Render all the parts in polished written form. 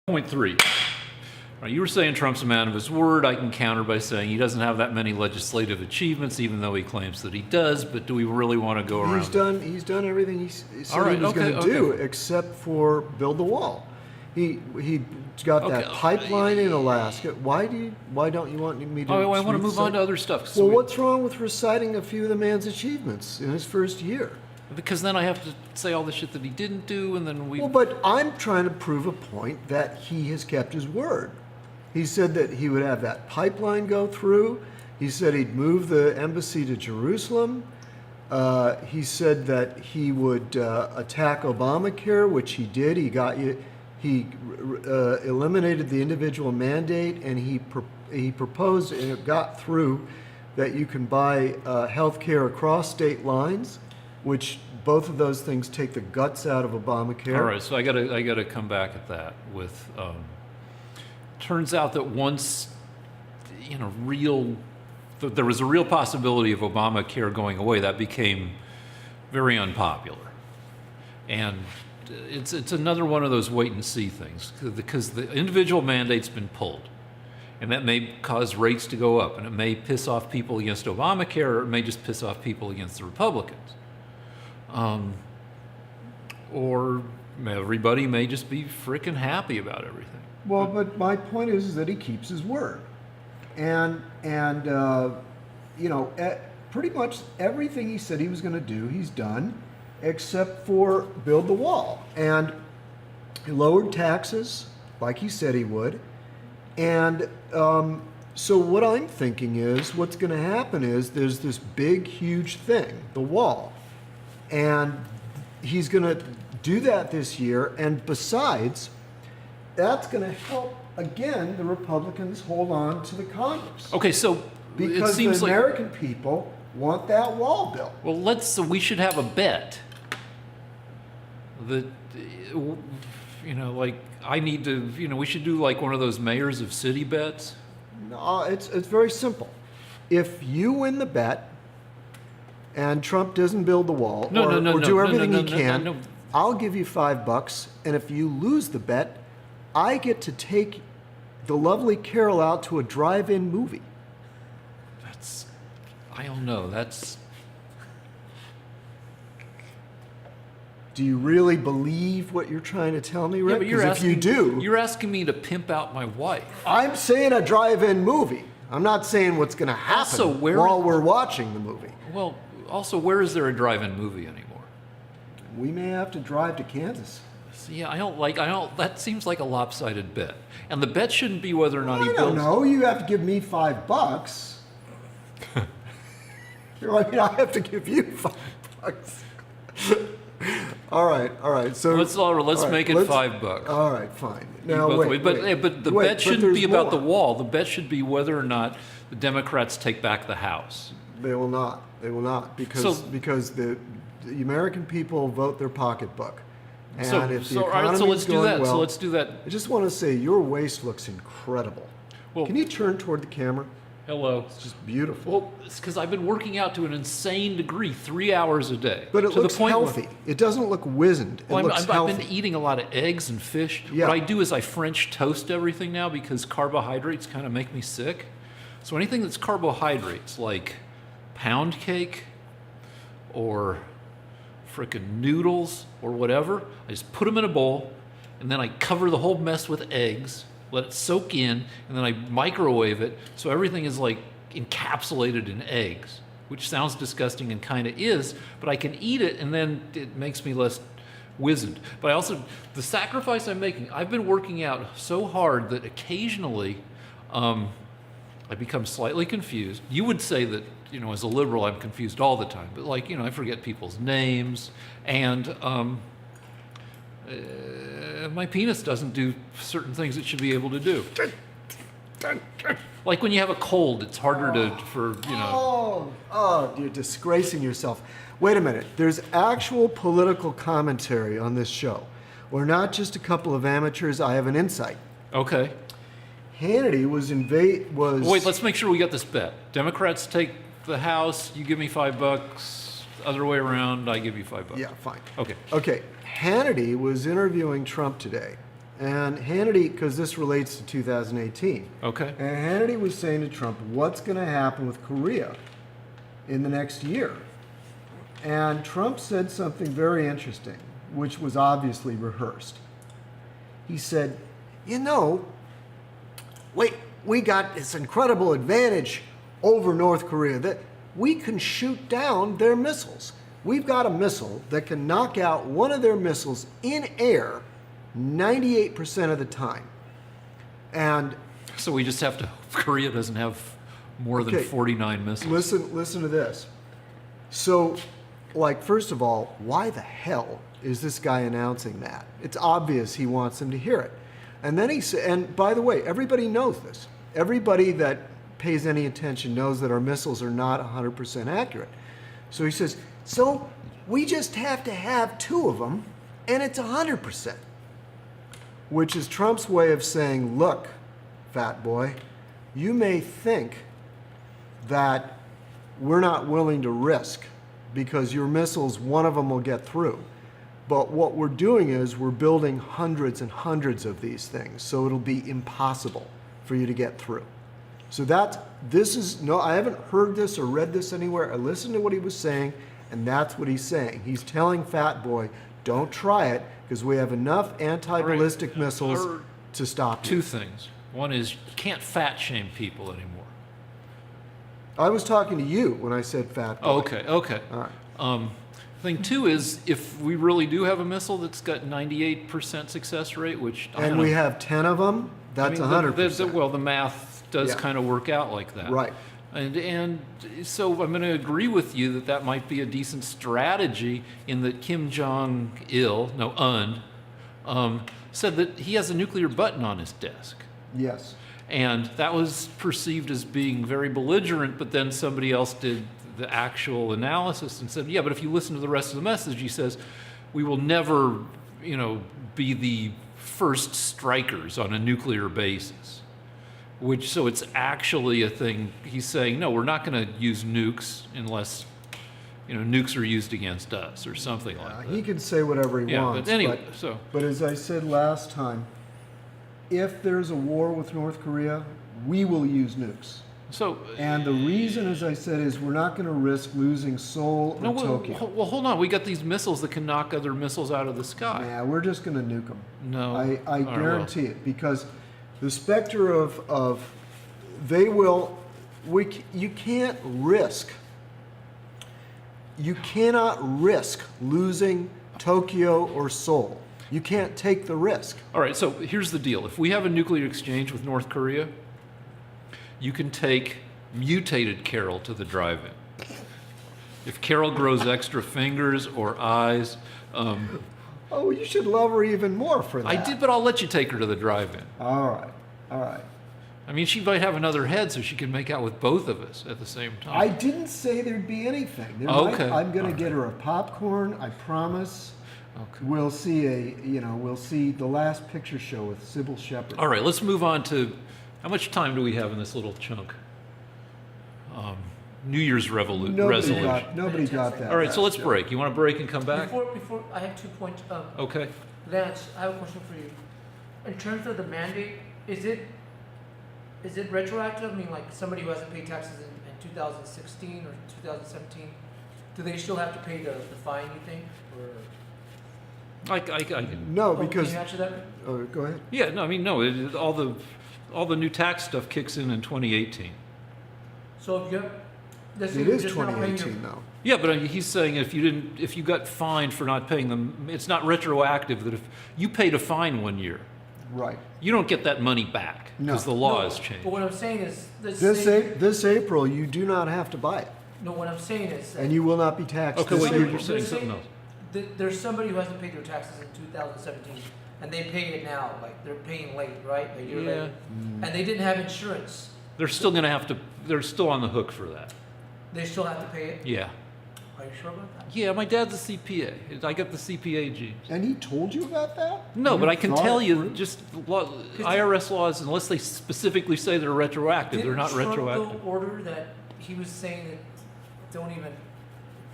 Point three. Right, you were saying Trump's a man of his word. I can counter by saying he doesn't have that many legislative achievements, even though he claims that he does. But do we really want to go around? He's done everything he said he was going to do, except for build the wall. He got that pipeline in Alaska. Why don't you want me to? I want to move on to other stuff. Well, what's wrong with reciting a few of the man's achievements in his first year? Because then I have to say all the shit that he didn't do, and then we... Well, but I'm trying to prove a point that he has kept his word. He said that he would have that pipeline go through. He said he'd move the embassy to Jerusalem. He said that he would attack Obamacare, which he did. He eliminated the individual mandate, and he proposed, and it got through, that you can buy health care across state lines, which both of those things take the guts out of Obamacare. All right, so I gotta come back at that with. Turns out that once, there was a real possibility of Obamacare going away, that became very unpopular, and it's another one of those wait and see things, because the individual mandate's been pulled. And that may cause rates to go up, and it may piss off people against Obamacare, or it may just piss off people against the Republicans. Or everybody may just be freaking happy about everything. Well, but my point is that he keeps his word. And pretty much everything he said he was going to do, he's done, except for build the wall. And he lowered taxes, like he said he would. And so what I'm thinking is, what's going to happen is there's this big, huge thing, the wall. And he's going to do that this year. And besides, that's going to help, again, the Republicans hold on to the Congress. Okay, so because it seems the American people want that wall built. Well, we should have a bet that, I need to, we should do like one of those mayors of city bets. No, it's very simple. If you win the bet and Trump doesn't build the wall or do everything he can, I'll give you $5. And if you lose the bet, I get to take the lovely Carol out to a drive-in movie. I don't know. Do you really believe what you're trying to tell me, Rick? Yeah, but if you do, you're asking me to pimp out my wife. I'm saying a drive-in movie. I'm not saying what's going to happen while we're watching the movie. Well, also, where is there a drive-in movie anymore? We may have to drive to Kansas. See, that seems like a lopsided bet. And the bet shouldn't be whether or not he builds. I don't know. You have to give me $5. I have to give you $5. All right. So let's make it $5. All right, fine. Now wait. But the bet shouldn't be about the wall. The bet should be whether or not the Democrats take back the House. They will not. They will not because the American people vote their pocketbook. And if the economy's let's do that. Well, so let's do that. I just want to say your waist looks incredible. Well, can you turn toward the camera? Hello. It's just beautiful. Well, it's because I've been working out to an insane degree, 3 hours a day. But it looks healthy. It doesn't look wizened. It looks healthy. I've been eating a lot of eggs and fish. Yeah. What I do is I French toast everything now because carbohydrates kind of make me sick. So anything that's carbohydrates, like pound cake or frickin' noodles or whatever, I just put them in a bowl, and then I cover the whole mess with eggs, let it soak in, and then I microwave it so everything is like encapsulated in eggs, which sounds disgusting and kind of is, but I can eat it, and then it makes me less wizened. But the sacrifice I'm making, I've been working out so hard that occasionally I become slightly confused. You would say that, as a liberal, I'm confused all the time, but I forget people's names, and my penis doesn't do certain things it should be able to do. Like when you have a cold, it's harder Oh, you're disgracing yourself. Wait a minute. There's actual political commentary on this show. We're not just a couple of amateurs. I have an insight. Okay. Hannity was... Wait, let's make sure we got this bet. Democrats take the House, you give me $5. Other way around, I give you $5. Yeah, fine. Okay. Okay. Hannity was interviewing Trump today, And Hannity, because this relates to 2018. Okay. And Hannity was saying to Trump, what's going to happen with Korea in the next year? And Trump said something very interesting, which was obviously rehearsed. He said, you know, we got this incredible advantage over North Korea that we can shoot down their missiles. We've got a missile that can knock out one of their missiles in air 98% of the time. And So we just have to, Korea doesn't have more than Okay. 49 missiles. listen to this. So, like, first of all, why the hell is this guy announcing that? It's obvious he wants them to hear it. And then he said, and by the way, everybody knows this. Everybody that pays any attention knows that our missiles are not 100% accurate. So he says, so we just have to have 2 of them, and it's 100%. Which is Trump's way of saying, look, fat boy, you may think that we're not willing to risk because your missiles, one of them will get through. But what we're doing is we're building hundreds and hundreds of these things, so it'll be impossible for you to get through. So I haven't heard this or read this anywhere. I listened to what he was saying, and that's what he's saying. He's telling Fat Boy, don't try it, because we have enough anti-ballistic missiles to stop you. 2 things. One is you can't fat shame people anymore. I was talking to you when I said Fat Boy. Oh, okay. All right. Thing 2 is if we really do have a missile that's got 98% success rate, which I And don't we know. have 10 of them, that's 100%. Well, the math does Yeah. kind of work out like that. Right. And so I'm going to agree with you that that might be a decent strategy in that Kim Jong-un said that he has a nuclear button on his desk. Yes. And that was perceived as being very belligerent, but then somebody else did the actual analysis and said, yeah, but if you listen to the rest of the message, he says, we will never, be the first strikers on a nuclear basis. So it's actually a thing. He's saying, no, we're not going to use nukes unless, nukes are used against us or something like that. He can say whatever he wants. But anyway, but as I said last time, if there's a war with North Korea, we will use nukes. And the reason, as I said, is we're not going to risk losing Seoul or Tokyo. Well, hold on. We got these missiles that can knock other missiles out of the sky. Yeah, we're just going to nuke them. No. I guarantee it, because the specter of they will, you cannot risk losing Tokyo or Seoul. You can't take the risk. All right, so here's the deal. If we have a nuclear exchange with North Korea, you can take mutated Carol to the drive-in. If Carol grows extra fingers or eyes. Oh, you should love her even more for that. I did, but I'll let you take her to the drive-in. All right. I mean, she might have another head so she can make out with both of us at the same time. I didn't say there'd be anything. Okay. I'm going to get her a popcorn, I promise. Okay. We'll see we'll see the last picture show with Sybil Shepherd. All right, let's move on to, how much time do we have in this little chunk? New Year's resolution. Nobody got that. All right, so let's break. You want to break and come back? Before I have 2 points. Okay. Lance, I have a question for you. In terms of the mandate, is it retroactive? I mean, like somebody who hasn't paid taxes in 2016 or 2017, do they still have to pay the fine? You think? Or I can. No, can because you answer that? oh, go ahead. Yeah, no, I mean, no. All the new tax stuff kicks in 2018. So if you have, let's say It you're is just not paying 2018 your, though. Yeah, but he's saying if you got fined for not paying them, it's not retroactive. That if you paid a fine 1 year, Right. you don't get that money back because No. the law No, has changed. But what I'm saying is, This April, you do not have to buy it, no, what I'm saying is, and you will not be taxed. Okay, this wait, year. you're saying something else. There's somebody who hasn't paid their taxes in 2017, and they pay it now, like they're paying late, right? A year Yeah. later, and they didn't have insurance. They're still going to have to. They're still on the hook for that. They still have to pay it. Yeah. Are you sure about that? Yeah, my dad's a CPA. I got the CPA genes. And he told you about that? No, but I can thought tell it you, through? just IRS laws, unless they specifically say they're retroactive, they're Didn't not Trump retroactive. though order that he was saying that don't even.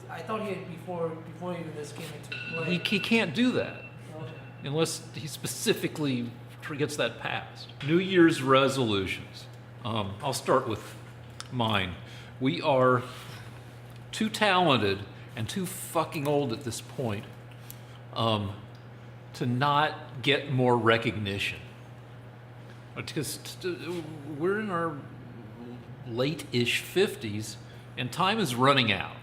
I thought he had before even this came into play. He can't do that. Okay. unless he specifically gets that passed. New Year's resolutions. I'll start with mine. We are too talented and too fucking old at this point to not get more recognition. Because we're in our late-ish 50s, and time is running out.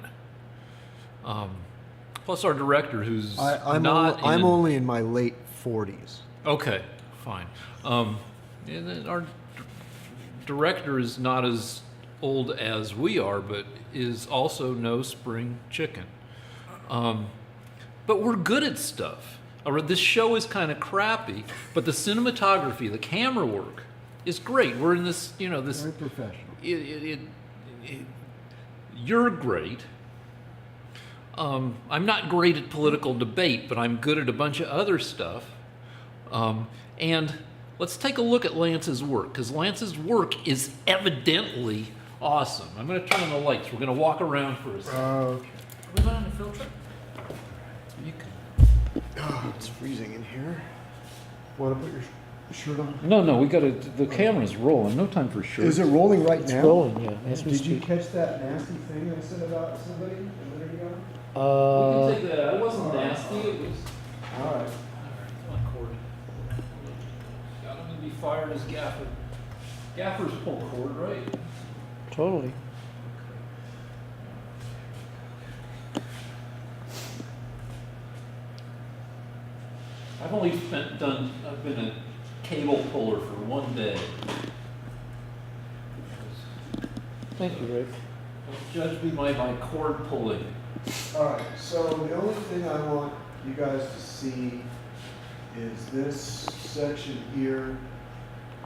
Plus, our director, who's I'm I'm only in my late 40s. Okay, fine. And then our director is not as old as we are, but is also no spring chicken. But we're good at stuff. This show is kind of crappy, but the cinematography, the camera work is great. We're in this, this. Very professional. You're great. I'm not great at political debate, but I'm good at a bunch of other stuff. And let's take a look at Lance's work, because Lance's work is evidently awesome. I'm going to turn on the lights. We're going to walk around for a second. Okay. Are we going on a field trip? You can. Oh, it's freezing in here. Want to put your shirt on? No, we got to. The camera's rolling. No time for shirts. Is it rolling right It's now? rolling, yeah. As we Did you speak. catch that nasty thing I said about somebody a minute ago? We can take that. It wasn't nasty. It was. All right. All right, come on, cord. Got him to be fired as gaffer. Gaffers pull cord, right? Totally. I've only I've been a cable puller for one day. Thank you, Rick. Don't judge me by my cord pulling. All right, so the only thing I want you guys to see is this section here,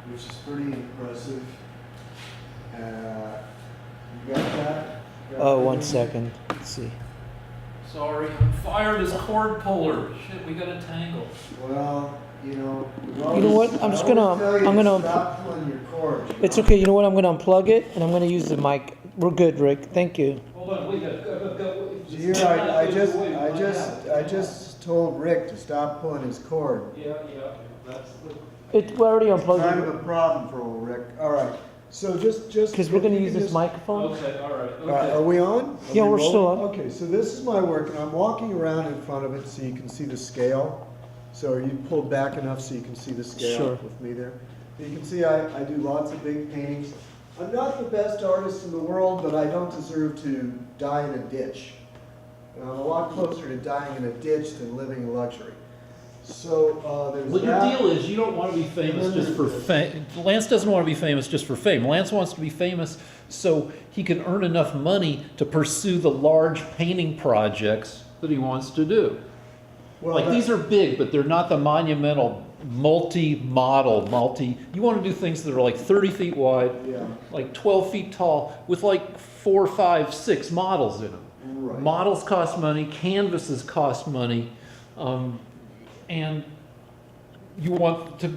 which is pretty impressive. You got that? You got Oh, that? 1 second. Let's see. Sorry, I'm fired as cord puller. Shit, we got a tangle. Well, you know. You know what? I'm just gonna- I'm gonna- Stop pulling your cord. It's okay. You know what? I'm going to unplug it and I'm going to use the mic. We're good, Rick. Thank you. Hold on, wait. Here, I just told Rick to stop pulling his cord. Yeah, that's the. We're already unplugged. Kind of a problem for old Rick. All right, so just. Because we're going to if you use can this just- microphone. Okay, all right. Okay. Are we on? Are Yeah, we we're still rolling? on. Okay, so this is my work, and I'm walking around in front of it so you can see the scale. So are you pulled back enough so you can see the scale Sure. with me there? You can see I do lots of big paintings. I'm not the best artist in the world, but I don't deserve to die in a ditch. And I'm a lot closer to dying in a ditch than living in luxury. So there's Well, your that. deal is you don't want to be famous just for fame. Lance doesn't want to be famous just for fame. Lance wants to be famous so he can earn enough money to pursue the large painting projects that he wants to do. Well, Like that- these are big, but they're not the monumental, multi-model. You want to do things that are like 30 feet wide, Yeah. like 12 feet tall, with like 4, 5, 6 models in them. Right. Models cost money, canvases cost money, and you want to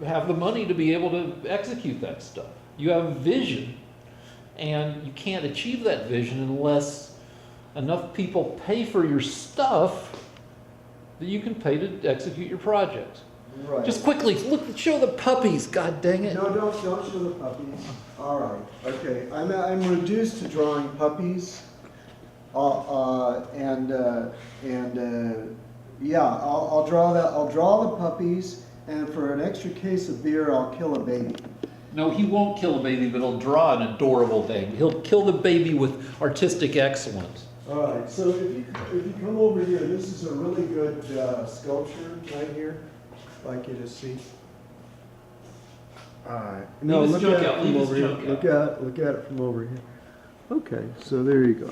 have the money to be able to execute that stuff. You have a vision, and you can't achieve that vision unless enough people pay for your stuff that you can pay to execute your projects. Right. Just quickly, look, show the puppies, god dang it. No, don't show the puppies. All right, okay. I'm reduced to drawing puppies, yeah, I'll draw that. I'll draw the puppies, and for an extra case of beer, I'll kill a baby. No, he won't kill a baby, but he'll draw an adorable thing. He'll kill the baby with artistic excellence. All right. So if you come over here, this is a really good sculpture right here. I'd like you to see. All right. No, Leave look his at junk it out, from leave his over here. junk Look at it from over here. Okay, so there you go.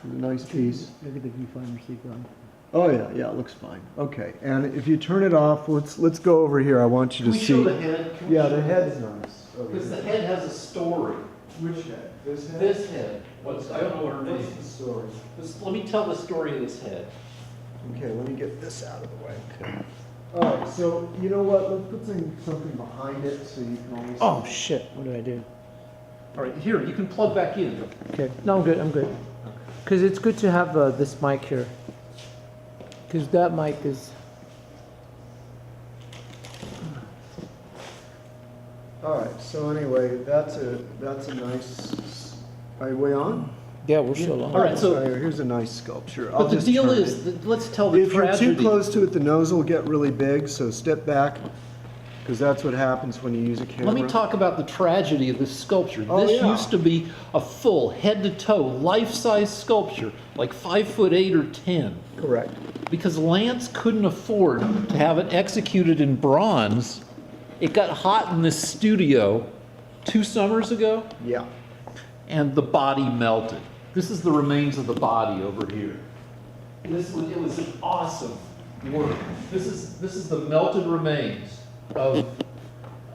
A nice piece. Maybe the viewfinder seeker on. Oh yeah, it looks fine. Okay, and if you turn it off, let's go over here. I want you Can to we see. show the head? Can we Yeah, show the head's nice. over Because the here. head has a story. Which head? This head. This head. I don't know what her name What's the is. story? Let me tell the story of this head. Okay, let me get this out of the way. All right, so you know what? Let's put something behind it so you can always. Oh, shit. What did I do? All right, here, you can plug back in. Okay. No, I'm good. Because it's good to have this mic here. Because that mic is... All right, so anyway, that's a nice, are we on? Yeah, we're still on. All right, so- anyway, here's a nice sculpture. But the deal is, let's tell the If you're tragedy. too close to it, the nose will get really big, so step back, because that's what happens when you use a camera. Let me talk about the tragedy of this sculpture. Oh, This yeah. used to be a full head-to-toe, life-size sculpture, like 5'8" or 10. Correct. Because Lance couldn't afford to have it executed in bronze, it got hot in this studio 2 summers ago, Yeah. and the body melted. This is the remains of the body over here. It was an awesome work. This is the melted remains of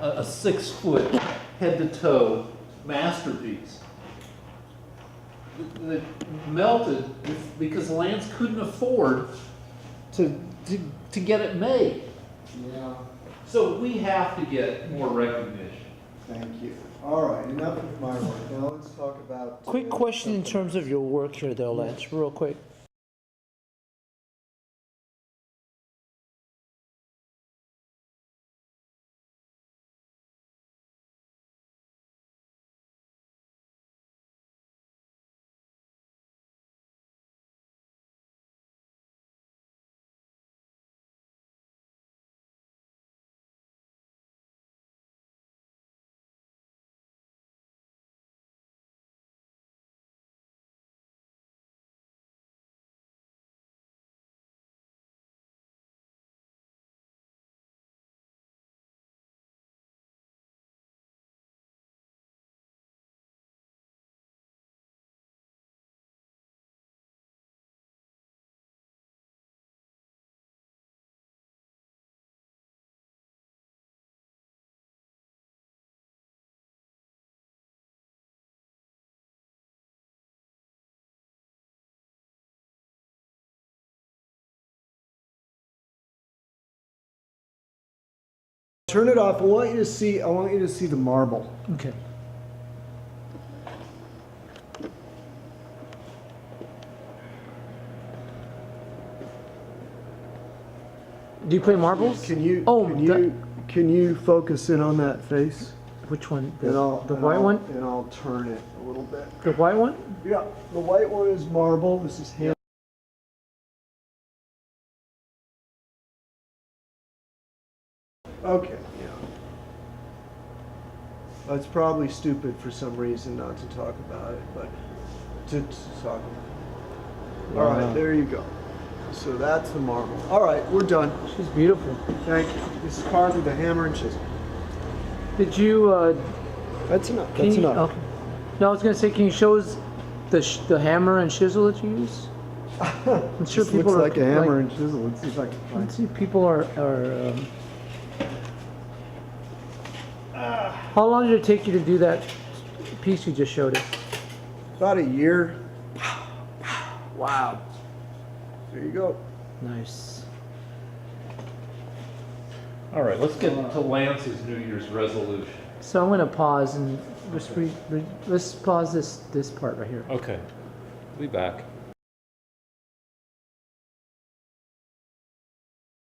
a 6-foot head-to-toe masterpiece. It melted because Lance couldn't afford to get it made. Yeah. So we have to get more recognition. Thank you. All right, enough of my work. Now let's talk about. Quick question in terms of your work here, though, Lance, real quick. Turn it off. I want you to see the marble. Okay. Do you play marbles? Can you Oh, can you focus in on that face? Which one? And The white one? And I'll turn it a little bit. The white one? Yeah, the white one is marble. This is hand. Okay, yeah. It's probably stupid for some reason not to talk about it, but to talk about it. All right, there you go. So that's the marble. All right, we're done. She's beautiful. Thank you. This is carved with a hammer and chisel. Did you, That's enough. can That's you, enough. okay. No, I was gonna say, can you show us the hammer and chisel that you use? I'm sure This people looks are like a hammer and chisel. Let's see if I can find Let's see, people are how long did it take you to do that piece you just showed us? about a year. Wow. There you go. Nice. All right, let's get to Lance's New Year's resolution. So I'm gonna pause and just let's pause this part right here. Okay, we'll be back.